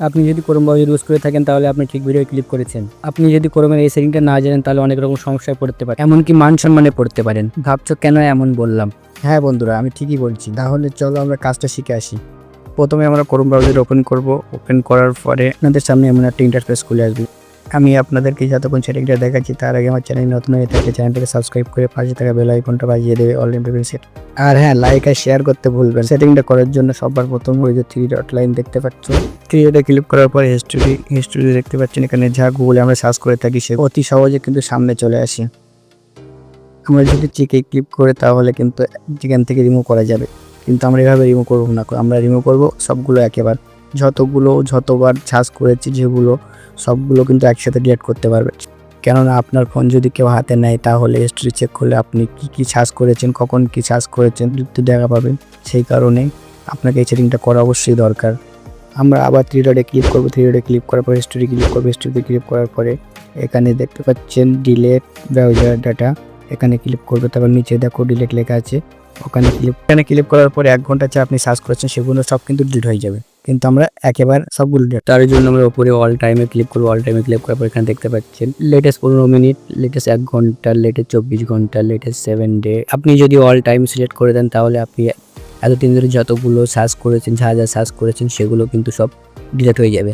আপনি যদি Chrome browser use করে থাকেন তাহলে আপনি ঠিক ভিডিও ক্লিক করেছেন। আপনি যদি ক্রোমের এই সেটিংটা না জানেন তাহলে অনেক রকম সমস্যায় পড়তে পারেন, এমনকি মান সম্মানে পড়তে পারেন। ভাবছো কেন এমন বললাম? হ্যাঁ বন্ধুরা, আমি ঠিকই বলছি। তাহলে চলো আমরা কাজটা শিখে আসি। প্রথমে আমরা ক্রোম ব্রাউজার ওপেন করব। ওপেন করার পরে আপনাদের সামনে এমন একটা ইন্টারফেস খুলে আসবে। আমি আপনাদেরকে যতক্ষণ সেটিংটা দেখাচ্ছি তার আগে আমার চ্যানেল নতুন হয়ে থাকে চ্যানেলটাকে সাবস্ক্রাইব করে পাশে থাকা বেল আইকনটা বাজিয়ে দেবে অল নোটিফিকেশন। আর হ্যাঁ, লাইক আর শেয়ার করতে ভুলবেন। সেটিংটা করার জন্য সবার প্রথম ওই যে 3 ডট লাইন দেখতে পাচ্ছ, 3 ডটে ক্লিক করার পরে হিস্ট্রি দেখতে পাচ্ছেন। এখানে যা গুগলে আমরা সার্চ করে থাকি সে অতি সহজে কিন্তু সামনে চলে আসে। আমরা যদি চেকে ক্লিক করে তাহলে কিন্তু যেখান থেকে রিমুভ করা যাবে, কিন্তু আমরা এভাবে রিমুভ করবো না। আমরা রিমুভ করবো সবগুলো একেবারে, যতবার সার্চ করেছি যেগুলো সবগুলো কিন্তু একসাথে ডিলিট করতে পারবে। কেননা আপনার ফোন যদি কেউ হাতে নেয় তাহলে হিস্ট্রি চেক করলে আপনি কি সার্চ করেছেন, কখন কি সার্চ করেছেন দেখা পাবেন। সেই কারণে আপনাকে এই সেটিংটা করা অবশ্যই দরকার। আমরা আবার 3 ডটে ক্লিক করবো। 3 ডটে ক্লিক করার পর হিস্ট্রি ক্লিক করবো। হিস্ট্রিতে ক্লিক করার পরে এখানে দেখতে পাচ্ছেন ডিলেট ব্রাউজার ডাটা, এখানে ক্লিক করবে। তারপর নিচে দেখো ডিলেট লেখা আছে, এখানে ক্লিক করার পরে 1 ঘন্টা যা আপনি সার্চ করেছেন সেগুলো সব কিন্তু ডিলিট হয়ে যাবে, কিন্তু আমরা একেবারে সবগুলো তার জন্য আমরা উপরে অল টাইমে ক্লিক করবো। অল টাইমে ক্লিক করার পর এখানে দেখতে পাচ্ছেন লেটেস্ট 15 মিনিট, লেটেস্ট 1 ঘন্টা, লেটেস্ট 24 ঘন্টা, লেটেস্ট 7 ডে। আপনি যদি অল টাইম সিলেক্ট করে দেন তাহলে আপনি এতদিন ধরে যতগুলো সার্চ করেছেন, যা সার্চ করেছেন সেগুলো কিন্তু সব ডিলিট হয়ে যাবে।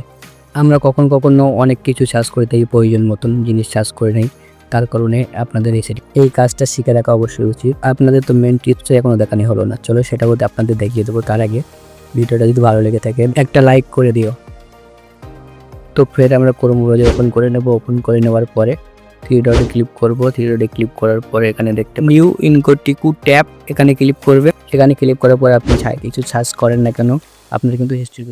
আমরা কখনো অনেক কিছু সার্চ করে থাকি, প্রয়োজন মতন জিনিস সার্চ করে নেই, তার কারণে আপনাদের এই কাজটা শিখে রাখা অবশ্যই উচিত। আপনাদের তো মেন টিপস এখনো দেখানো হলো না, চলো সেটা বলতে আপনাদের দেখিয়ে দেবো। তার আগে ভিডিওটা যদি ভালো লেগে থাকে একটা লাইক করে দিও। তো ফের আমরা ক্রোম ব্রাউজার ওপেন করে নেব। ওপেন করে নেওয়ার পরে 3 ডটে ক্লিক করব। 3 ডটে ক্লিক করার পরে এখানে দেখতে নিউ ইনকোটিকু ট্যাব, এখানে ক্লিক করবে। এখানে ক্লিক করার পরে আপনি কিছু সার্চ করেন না কেন আপনার কিন্তু হিস্ট্রি